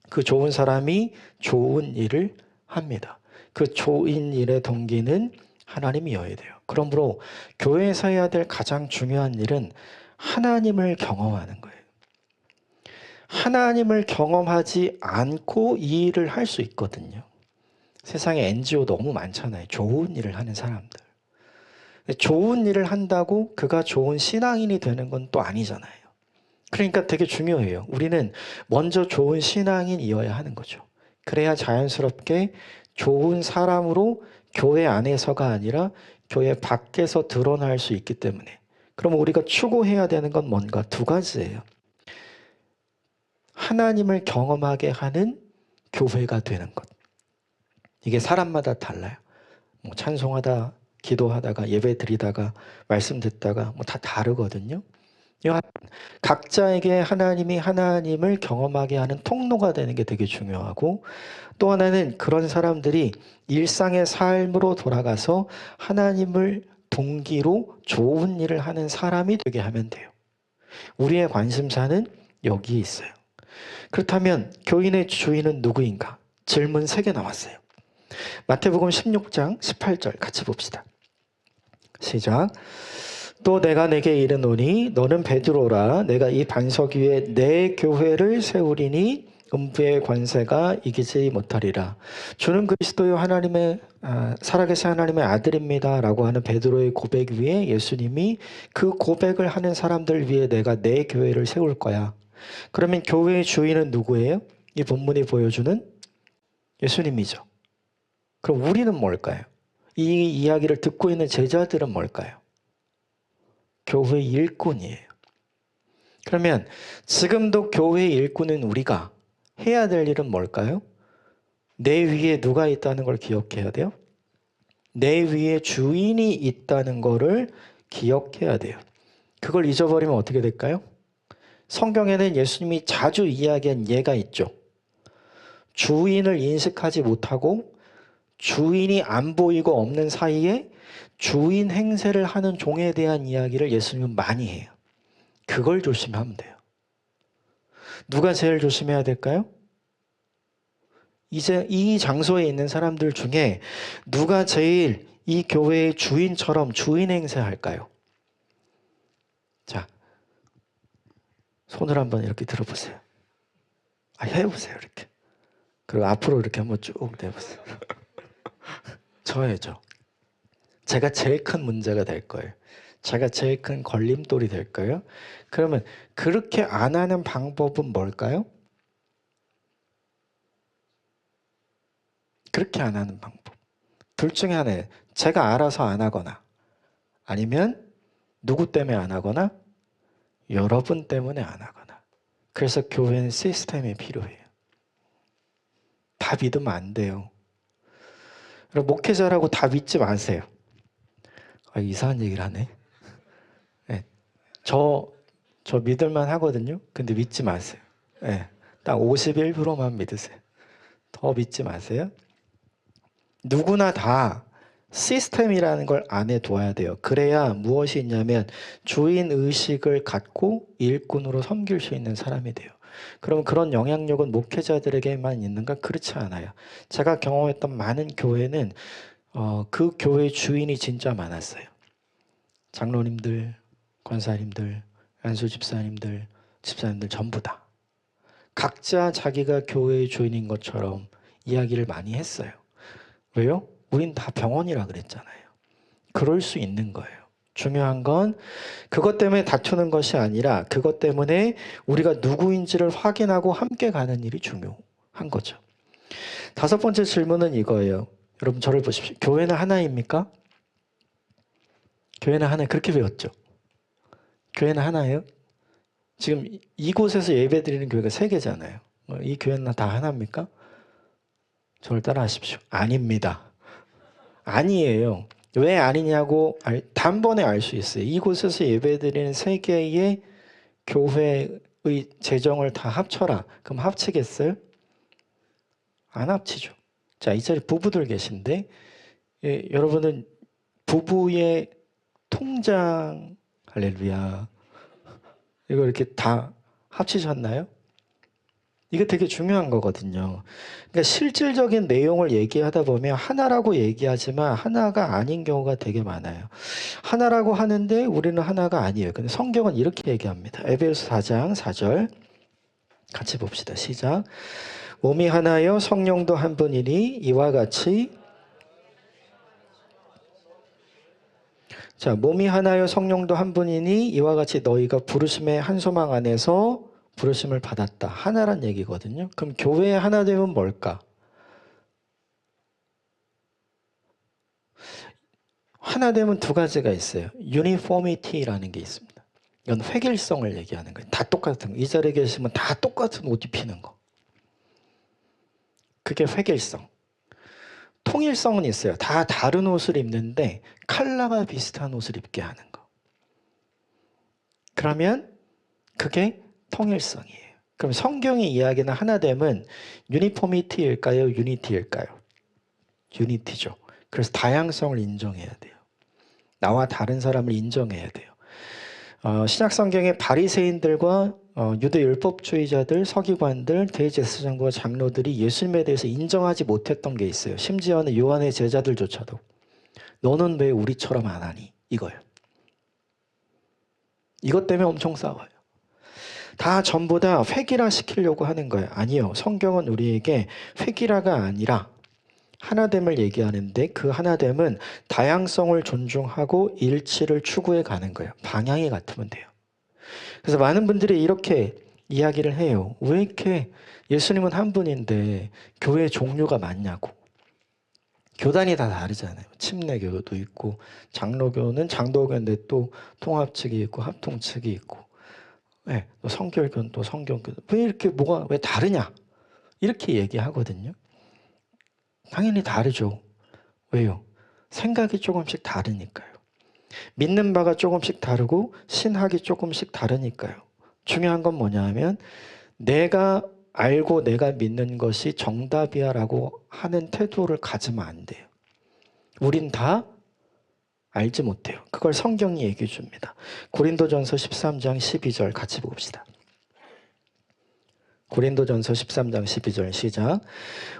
그 좋은 사람이 좋은 일을 합니다. 그 좋은 일의 동기는 하나님이어야 돼요. 그러므로 교회에서 해야 될 가장 중요한 일은 하나님을 경험하는 거예요. 하나님을 경험하지 않고 이 일을 할 수 있거든요. 세상에 NGO 너무 많잖아요. 좋은 일을 하는 사람들. 좋은 일을 한다고 그가 좋은 신앙인이 되는 건 또 아니잖아요. 그러니까 되게 중요해요. 우리는 먼저 좋은 신앙인이어야 하는 거죠. 그래야 자연스럽게 좋은 사람으로 교회 안에서가 아니라 교회 밖에서 드러날 수 있기 때문에. 그럼 우리가 추구해야 되는 건 뭔가 두 가지예요. 하나님을 경험하게 하는 교회가 되는 것. 이게 사람마다 달라요. 뭐 찬송하다, 기도하다가, 예배 드리다가, 말씀 듣다가 뭐 다 다르거든요. 각자에게 하나님이 하나님을 경험하게 하는 통로가 되는 게 되게 중요하고, 또 하나는 그런 사람들이 일상의 삶으로 돌아가서 하나님을 동기로 좋은 일을 하는 사람이 되게 하면 돼요. 우리의 관심사는 여기에 있어요. 그렇다면 교인의 주인은 누구인가? 질문 3개 나왔어요. 마태복음 16장 18절 같이 봅시다. 시작. 또 내가 내게 이르노니 너는 베드로라. 내가 이 반석 위에 내 교회를 세우리니 음부의 권세가 이기지 못하리라. 주는 그리스도요 하나님의 살아계신 하나님의 아들입니다 라고 하는 베드로의 고백 위에 예수님이 그 고백을 하는 사람들 위에 내가 내 교회를 세울 거야. 그러면 교회의 주인은 누구예요? 이 본문이 보여주는 예수님이죠. 그럼 우리는 뭘까요? 이 이야기를 듣고 있는 제자들은 뭘까요? 교회 일꾼이에요. 그러면 지금도 교회 일꾼인 우리가 해야 될 일은 뭘까요? 내 위에 누가 있다는 걸 기억해야 돼요. 내 위에 주인이 있다는 거를 기억해야 돼요. 그걸 잊어버리면 어떻게 될까요? 성경에는 예수님이 자주 이야기한 예가 있죠. 주인을 인식하지 못하고 주인이 안 보이고 없는 사이에 주인 행세를 하는 종에 대한 이야기를 예수님은 많이 해요. 그걸 조심하면 돼요. 누가 제일 조심해야 될까요? 이제 이 장소에 있는 사람들 중에 누가 제일 이 교회의 주인처럼 주인 행세할까요? 자, 손을 한번 이렇게 들어보세요. 해보세요, 이렇게. 그리고 앞으로 이렇게 한번 쭉 내보세요. 저예요. 제가 제일 큰 문제가 될 거예요. 제가 제일 큰 걸림돌이 될 거예요. 그러면 그렇게 안 하는 방법은 뭘까요? 그렇게 안 하는 방법. 둘 중에 하나예요. 제가 알아서 안 하거나 아니면 누구 때문에 안 하거나 여러분 때문에 안 하거나. 그래서 교회는 시스템이 필요해요. 다 믿으면 안 돼요. 목회자라고 다 믿지 마세요. 이상한 얘기를 하네. 네. 저 믿을만 하거든요. 근데 믿지 마세요. 네. 딱 51%만 믿으세요. 더 믿지 마세요. 누구나 다 시스템이라는 걸 안에 둬야 돼요. 그래야 무엇이 있냐면 주인 의식을 갖고 일꾼으로 섬길 수 있는 사람이 돼요. 그럼 그런 영향력은 목회자들에게만 있는가? 그렇지 않아요. 제가 경험했던 많은 교회는 그 교회 주인이 진짜 많았어요. 장로님들, 권사님들, 안수 집사님들, 집사님들 전부 다. 각자 자기가 교회의 주인인 것처럼 이야기를 많이 했어요. 왜요? 우린 다 병원이라 그랬잖아요. 그럴 수 있는 거예요. 중요한 건 그것 때문에 다투는 것이 아니라 그것 때문에 우리가 누구인지를 확인하고 함께 가는 일이 중요한 거죠. 다섯 번째 질문은 이거예요. 여러분 저를 보십시오. 교회는 하나입니까? 교회는 하나, 그렇게 배웠죠. 교회는 하나예요? 지금 이곳에서 예배 드리는 교회가 세 개잖아요. 이 교회는 다 하나입니까? 저를 따라 하십시오. 아닙니다. 아니에요. 왜 아니냐고 단번에 알 수 있어요. 이곳에서 예배드리는 세 개의 교회의 재정을 다 합쳐라. 그럼 합치겠어요? 안 합치죠. 자, 이 자리에 부부들 계신데 여러분은 부부의 통장, 할렐루야, 이거 이렇게 다 합치셨나요? 이게 되게 중요한 거거든요. 그러니까 실질적인 내용을 얘기하다 보면 하나라고 얘기하지만 하나가 아닌 경우가 되게 많아요. 하나라고 하는데 우리는 하나가 아니에요. 근데 성경은 이렇게 얘기합니다. 에베소서 4장 4절 같이 봅시다. 시작. 몸이 하나여 성령도 한 분이니 이와 같이, 자, 몸이 하나여 성령도 한 분이니 이와 같이 너희가 부르심의 한 소망 안에서 부르심을 받았다. 하나란 얘기거든요. 그럼 교회의 하나 되면 뭘까? 하나 되면 두 가지가 있어요. 유니포미티라는 게 있습니다. 이건 획일성을 얘기하는 거예요. 다 똑같은 거. 이 자리에 계시면 다 똑같은 옷 입히는 거. 그게 획일성. 통일성은 있어요. 다 다른 옷을 입는데 컬러가 비슷한 옷을 입게 하는 거. 그러면 그게 통일성이에요. 그럼 성경의 이야기는 하나됨은 유니포미티일까요? 유니티일까요? 유니티죠. 그래서 다양성을 인정해야 돼요. 나와 다른 사람을 인정해야 돼요. 신약 성경의 바리새인들과 유대 율법주의자들, 서기관들, 대제사장과 장로들이 예수님에 대해서 인정하지 못했던 게 있어요. 심지어는 요한의 제자들조차도 너는 왜 우리처럼 안 하니? 이거예요. 이것 때문에 엄청 싸워요. 다 전부 다 획일화 시키려고 하는 거예요. 아니요. 성경은 우리에게 획일화가 아니라 하나됨을 얘기하는데 그 하나됨은 다양성을 존중하고 일치를 추구해 가는 거예요. 방향이 같으면 돼요. 그래서 많은 분들이 이렇게 이야기를 해요. 왜 이렇게 예수님은 한 분인데 교회 종류가 많냐고. 교단이 다 다르잖아요. 침례교도 있고 장로교는 장로교인데 또 통합 측이 있고 합통 측이 있고, 네, 또 성결교는 또 성경교. 왜 이렇게 뭐가 왜 다르냐? 이렇게 얘기하거든요. 당연히 다르죠. 왜요? 생각이 조금씩 다르니까요. 믿는 바가 조금씩 다르고 신학이 조금씩 다르니까요. 중요한 건 뭐냐 하면 내가 알고 내가 믿는 것이 정답이야 라고 하는 태도를 가지면 안 돼요. 우린 다 알지 못해요. 그걸 성경이 얘기해 줍니다. 고린도전서 13장 12절 같이 봅시다. 고린도전서 13장 12절 시작.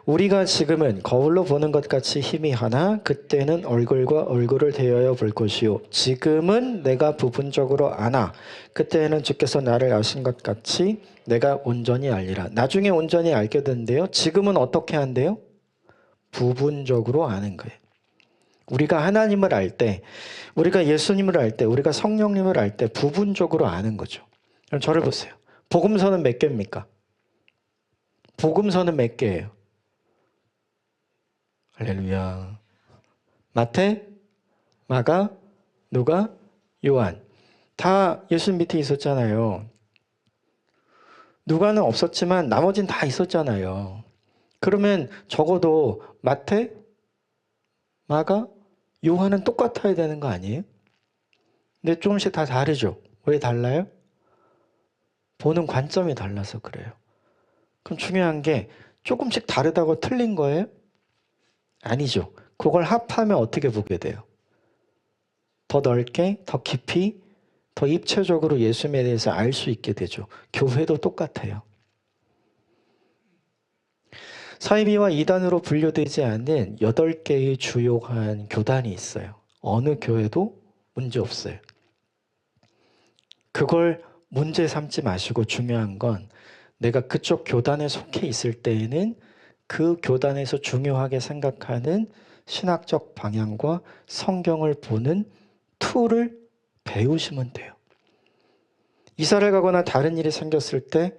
우리가 지금은 거울로 보는 것 같이 희미하나 그때는 얼굴과 얼굴을 대하여 볼 것이요. 지금은 내가 부분적으로 아나 그때는 주께서 나를 아신 것 같이 내가 온전히 알리라. 나중에 온전히 알게 된대요. 지금은 어떻게 한대요? 부분적으로 아는 거예요. 우리가 하나님을 알 때, 우리가 예수님을 알 때, 우리가 성령님을 알 때 부분적으로 아는 거죠. 그럼 저를 보세요. 복음서는 몇 개입니까? 복음서는 몇 개예요? 할렐루야. 마태, 마가, 누가, 요한. 다 예수님 밑에 있었잖아요. 누가는 없었지만 나머지는 다 있었잖아요. 그러면 적어도 마태, 마가, 요한은 똑같아야 되는 거 아니에요? 근데 조금씩 다 다르죠. 왜 달라요? 보는 관점이 달라서 그래요. 그럼 중요한 게 조금씩 다르다고 틀린 거예요? 아니죠. 그걸 합하면 어떻게 보게 돼요? 더 넓게, 더 깊이, 더 입체적으로 예수님에 대해서 알 수 있게 되죠. 교회도 똑같아요. 사이비와 이단으로 분류되지 않는 8개의 주요한 교단이 있어요. 어느 교회도 문제 없어요. 그걸 문제 삼지 마시고 중요한 건 내가 그쪽 교단에 속해 있을 때에는 그 교단에서 중요하게 생각하는 신학적 방향과 성경을 보는 툴을 배우시면 돼요. 이사를 가거나 다른 일이 생겼을 때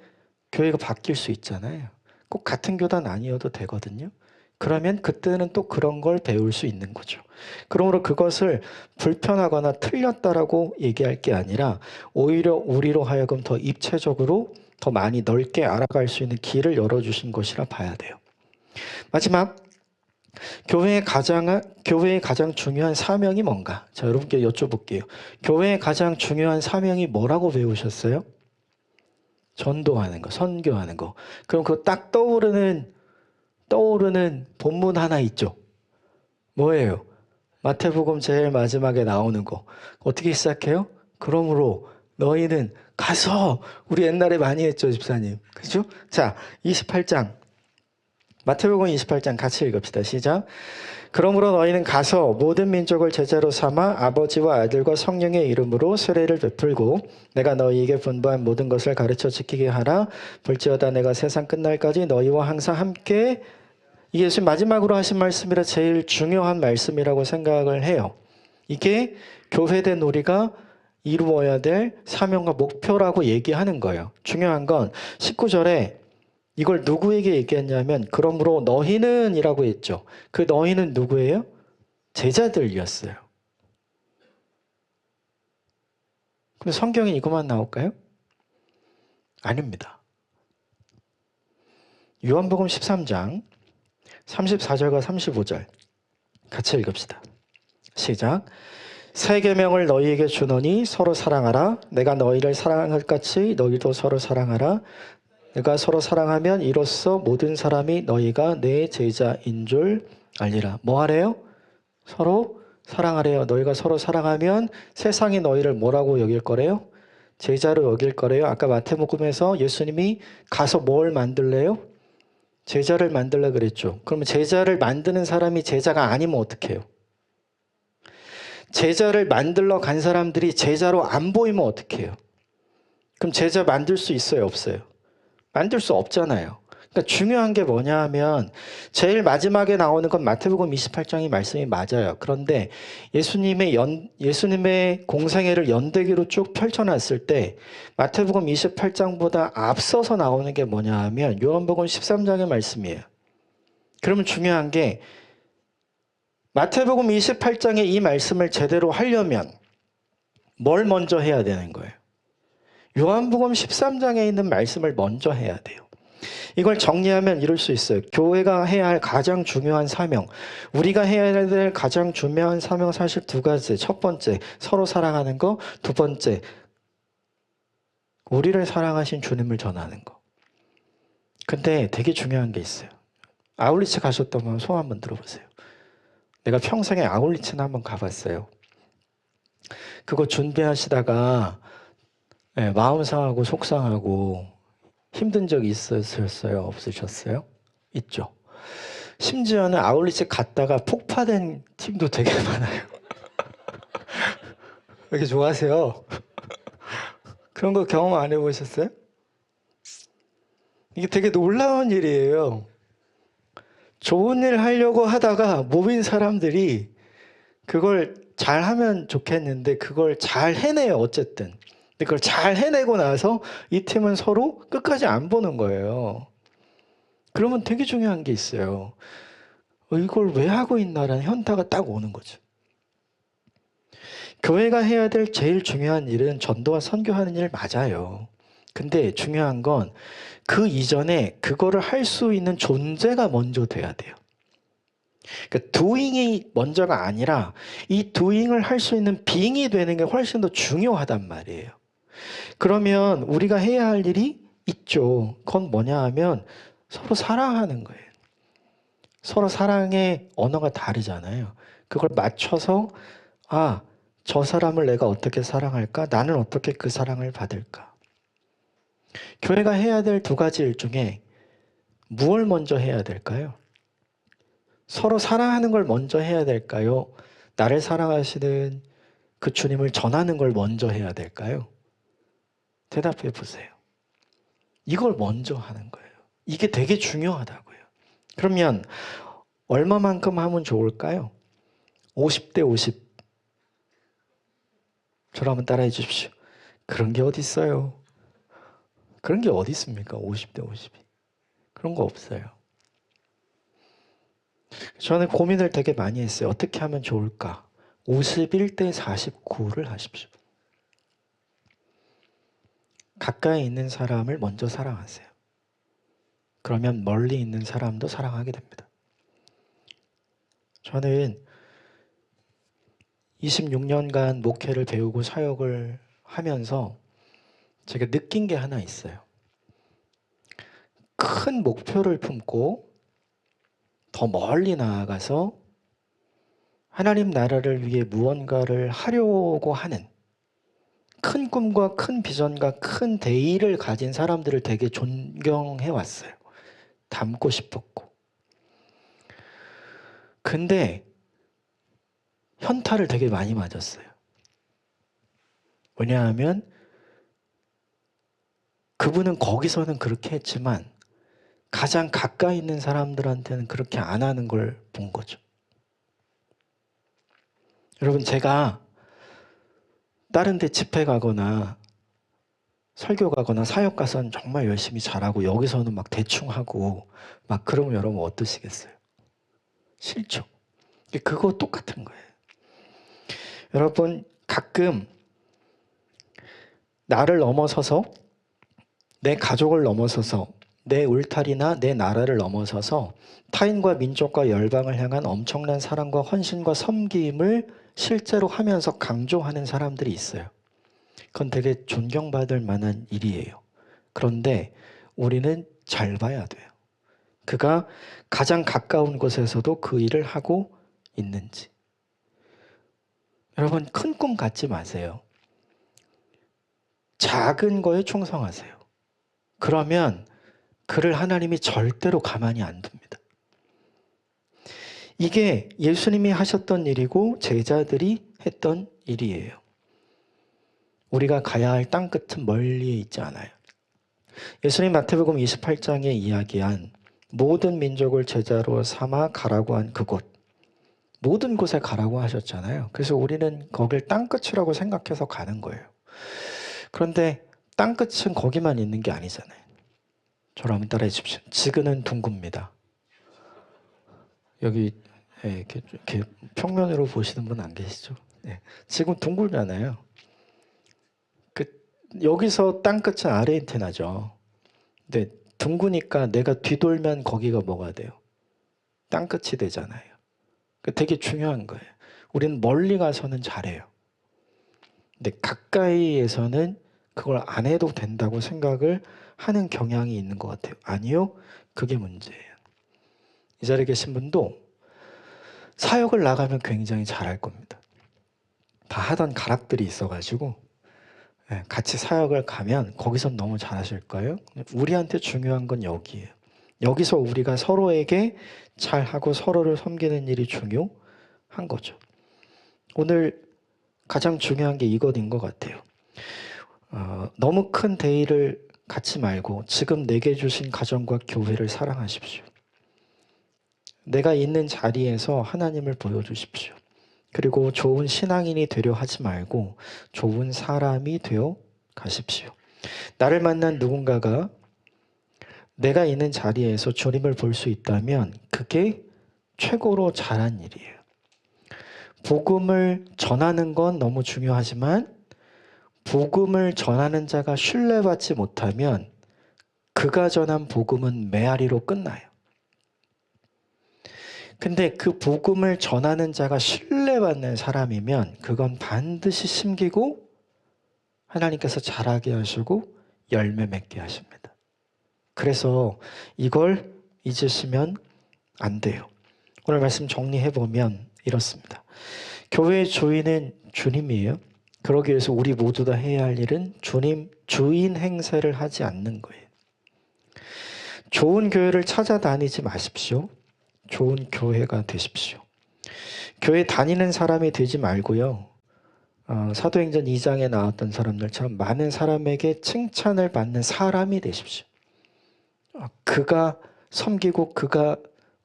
교회가 바뀔 수 있잖아요. 꼭 같은 교단 아니어도 되거든요. 그러면 그때는 또 그런 걸 배울 수 있는 거죠. 그러므로 그것을 불편하거나 틀렸다라고 얘기할 게 아니라 오히려 우리로 하여금 더 입체적으로 더 많이 넓게 알아갈 수 있는 길을 열어주신 것이라 봐야 돼요. 마지막, 교회의 가장 중요한 사명이 뭔가? 자, 여러분께 여쭤볼게요. 교회의 가장 중요한 사명이 뭐라고 배우셨어요? 전도하는 거, 선교하는 거. 그럼 그 딱 떠오르는 본문 하나 있죠? 뭐예요? 마태복음 제일 마지막에 나오는 거. 어떻게 시작해요? 그러므로 너희는 가서, 우리 옛날에 많이 했죠, 집사님. 그죠? 자, 28장. 마태복음 28장 같이 읽읍시다. 시작. 그러므로 너희는 가서 모든 민족을 제자로 삼아 아버지와 아들과 성령의 이름으로 세례를 베풀고 내가 너희에게 분부한 모든 것을 가르쳐 지키게 하라. 볼지어다 내가 세상 끝날까지 너희와 항상 함께. 이게 예수님 마지막으로 하신 말씀이라 제일 중요한 말씀이라고 생각을 해요. 이게 교회된 우리가 이루어야 될 사명과 목표라고 얘기하는 거예요. 중요한 건 19절에 이걸 누구에게 얘기했냐면 그러므로 너희는 이라고 했죠. 그 너희는 누구예요? 제자들이었어요. 그럼 성경에 이것만 나올까요? 아닙니다. 요한복음 13장 34절과 35절 같이 읽읍시다. 시작. 새 계명을 너희에게 주노니 서로 사랑하라. 내가 너희를 사랑한 것 같이 너희도 서로 사랑하라. 내가 서로 사랑하면 이로써 모든 사람이 너희가 내 제자인 줄 알리라. 뭐 하래요? 서로 사랑하래요. 너희가 서로 사랑하면 세상이 너희를 뭐라고 여길 거래요? 제자로 여길 거래요. 아까 마태복음에서 예수님이 가서 뭘 만들래요? 제자를 만들라 그랬죠. 그러면 제자를 만드는 사람이 제자가 아니면 어떻게 해요? 제자를 만들러 간 사람들이 제자로 안 보이면 어떻게 해요? 그럼 제자 만들 수 있어요? 없어요? 만들 수 없잖아요. 그러니까 중요한 게 뭐냐 하면 제일 마지막에 나오는 건 마태복음 28장의 말씀이 맞아요. 그런데 예수님의 공생애를 연대기로 쭉 펼쳐놨을 때 마태복음 28장보다 앞서서 나오는 게 뭐냐 하면 요한복음 13장의 말씀이에요. 그러면 중요한 게 마태복음 28장의 이 말씀을 제대로 하려면 뭘 먼저 해야 되는 거예요? 요한복음 13장에 있는 말씀을 먼저 해야 돼요. 이걸 정리하면 이럴 수 있어요. 교회가 해야 할 가장 중요한 사명. 우리가 해야 될 가장 중요한 사명 사실 두 가지. 첫 번째, 서로 사랑하는 거. 두 번째, 우리를 사랑하신 주님을 전하는 거. 근데 되게 중요한 게 있어요. 아울리치 가셨다면 손 한번 들어보세요. 내가 평생에 아울리치는 한번 가봤어요. 그거 준비하시다가 마음 상하고 속상하고 힘든 적이 있으셨어요? 없으셨어요? 있죠. 심지어는 아울리치 갔다가 폭파된 팀도 되게 많아요. 왜 이렇게 좋아하세요? 그런 거 경험 안 해보셨어요? 이게 되게 놀라운 일이에요. 좋은 일 하려고 하다가 모인 사람들이 그걸 잘 하면 좋겠는데 그걸 잘 해내요, 어쨌든. 근데 그걸 잘 해내고 나서 이 팀은 서로 끝까지 안 보는 거예요. 그러면 되게 중요한 게 있어요. 이걸 왜 하고 있나라는 현타가 딱 오는 거죠. 교회가 해야 될 제일 중요한 일은 전도와 선교하는 일 맞아요. 근데 중요한 건 그 이전에 그거를 할 수 있는 존재가 먼저 돼야 돼요. 그러니까 doing이 먼저가 아니라 이 doing을 할 수 있는 being이 되는 게 훨씬 더 중요하단 말이에요. 그러면 우리가 해야 할 일이 있죠. 그건 뭐냐 하면 서로 사랑하는 거예요. 서로 사랑의 언어가 다르잖아요. 그걸 맞춰서 저 사람을 내가 어떻게 사랑할까? 나는 어떻게 그 사랑을 받을까? 교회가 해야 될 두 가지 일 중에 무엇을 먼저 해야 될까요? 서로 사랑하는 걸 먼저 해야 될까요? 나를 사랑하시는 그 주님을 전하는 걸 먼저 해야 될까요? 대답해 보세요. 이걸 먼저 하는 거예요. 이게 되게 중요하다고요. 그러면 얼마만큼 하면 좋을까요? 50대 50. 저를 한번 따라해 주십시오. 그런 게 어디 있어요? 그런 게 어디 있습니까? 50대 50이. 그런 거 없어요. 저는 고민을 되게 많이 했어요. 어떻게 하면 좋을까? 51대 49를 하십시오. 가까이 있는 사람을 먼저 사랑하세요. 그러면 멀리 있는 사람도 사랑하게 됩니다. 저는 26년간 목회를 배우고 사역을 하면서 제가 느낀 게 하나 있어요. 큰 목표를 품고 더 멀리 나아가서 하나님 나라를 위해 무언가를 하려고 하는 큰 꿈과 큰 비전과 큰 대의를 가진 사람들을 되게 존경해 왔어요. 닮고 싶었고. 근데 현타를 되게 많이 맞았어요. 왜냐하면 그분은 거기서는 그렇게 했지만 가장 가까이 있는 사람들한테는 그렇게 안 하는 걸 본 거죠. 여러분, 제가 다른 데 집회 가거나 설교 가거나 사역 가서는 정말 열심히 잘하고 여기서는 막 대충 하고 막 그러면 여러분 어떠시겠어요? 싫죠? 그거 똑같은 거예요. 여러분, 가끔 나를 넘어서서 내 가족을 넘어서서 내 울타리나 내 나라를 넘어서서 타인과 민족과 열방을 향한 엄청난 사랑과 헌신과 섬김을 실제로 하면서 강조하는 사람들이 있어요. 그건 되게 존경받을 만한 일이에요. 그런데 우리는 잘 봐야 돼요. 그가 가장 가까운 곳에서도 그 일을 하고 있는지. 여러분, 큰 꿈 갖지 마세요. 작은 거에 충성하세요. 그러면 그를 하나님이 절대로 가만히 안 둡니다. 이게 예수님이 하셨던 일이고 제자들이 했던 일이에요. 우리가 가야 할 땅끝은 멀리에 있지 않아요. 예수님 마태복음 28장에 이야기한 모든 민족을 제자로 삼아 가라고 한 그곳, 모든 곳에 가라고 하셨잖아요. 그래서 우리는 거길 땅끝이라고 생각해서 가는 거예요. 그런데 땅끝은 거기만 있는 게 아니잖아요. 저를 한번 따라해 주십시오. 지구는 둥굽니다. 여기 이렇게 평면으로 보시는 분 안 계시죠? 네. 지금 둥글잖아요. 여기서 땅끝은 아르헨티나죠. 근데 둥그니까 내가 뒤돌면 거기가 뭐가 돼요? 땅끝이 되잖아요. 되게 중요한 거예요. 우리는 멀리 가서는 잘해요. 근데 가까이에서는 그걸 안 해도 된다고 생각을 하는 경향이 있는 것 같아요. 아니요, 그게 문제예요. 이 자리에 계신 분도 사역을 나가면 굉장히 잘할 겁니다. 다 하던 가락들이 있어가지고 같이 사역을 가면 거기선 너무 잘하실 거예요. 우리한테 중요한 건 여기예요. 여기서 우리가 서로에게 잘하고 서로를 섬기는 일이 중요한 거죠. 오늘 가장 중요한 게 이것인 것 같아요. 너무 큰 대의를 갖지 말고 지금 내게 주신 가정과 교회를 사랑하십시오. 내가 있는 자리에서 하나님을 보여주십시오. 그리고 좋은 신앙인이 되려 하지 말고 좋은 사람이 되어 가십시오. 나를 만난 누군가가 내가 있는 자리에서 주님을 볼 수 있다면 그게 최고로 잘한 일이에요. 복음을 전하는 건 너무 중요하지만 복음을 전하는 자가 신뢰받지 못하면 그가 전한 복음은 메아리로 끝나요. 근데 그 복음을 전하는 자가 신뢰받는 사람이면 그건 반드시 심기고 하나님께서 자라게 하시고 열매 맺게 하십니다. 그래서 이걸 잊으시면 안 돼요. 오늘 말씀 정리해보면 이렇습니다. 교회의 주인은 주님이에요. 그러기 위해서 우리 모두 다 해야 할 일은 주님 주인 행세를 하지 않는 거예요. 좋은 교회를 찾아다니지 마십시오. 좋은 교회가 되십시오. 교회 다니는 사람이 되지 말고요. 사도행전 2장에 나왔던 사람들처럼 많은 사람에게 칭찬을 받는 사람이 되십시오. 그가 섬기고 그가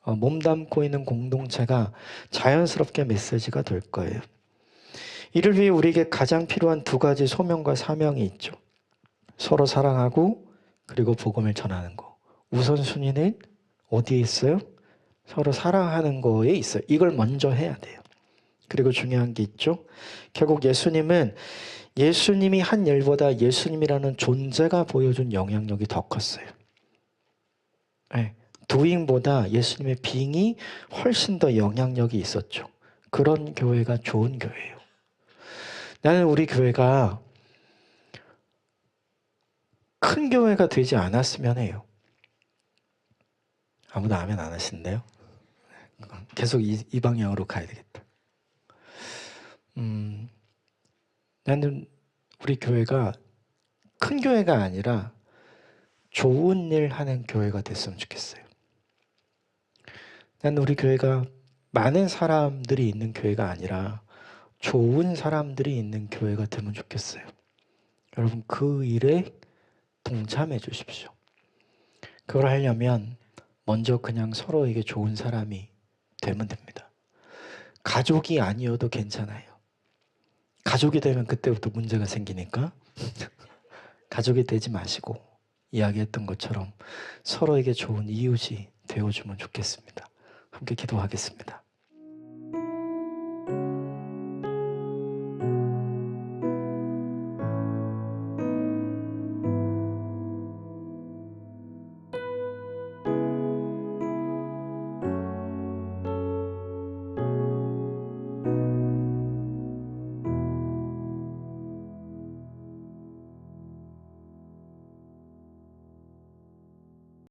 몸담고 있는 공동체가 자연스럽게 메시지가 될 거예요. 이를 위해 우리에게 가장 필요한 두 가지 소명과 사명이 있죠. 서로 사랑하고 그리고 복음을 전하는 거. 우선순위는 어디에 있어요? 서로 사랑하는 거에 있어요. 이걸 먼저 해야 돼요. 그리고 중요한 게 있죠. 결국 예수님이 한 일보다 예수님이라는 존재가 보여준 영향력이 더 컸어요. 네. doing보다 예수님의 being이 훨씬 더 영향력이 있었죠. 그런 교회가 좋은 교회예요. 나는 우리 교회가 큰 교회가 되지 않았으면 해요. 아무도 아멘 안 하시는데요? 계속 이 방향으로 가야 되겠다. 나는 우리 교회가 큰 교회가 아니라 좋은 일 하는 교회가 됐으면 좋겠어요. 나는 우리 교회가 많은 사람들이 있는 교회가 아니라 좋은 사람들이 있는 교회가 되면 좋겠어요. 여러분 그 일에 동참해 주십시오. 그걸 하려면 먼저 그냥 서로에게 좋은 사람이 되면 됩니다. 가족이 아니어도 괜찮아요. 가족이 되면 그때부터 문제가 생기니까 가족이 되지 마시고 이야기했던 것처럼 서로에게 좋은 이웃이 되어주면 좋겠습니다. 함께 기도하겠습니다.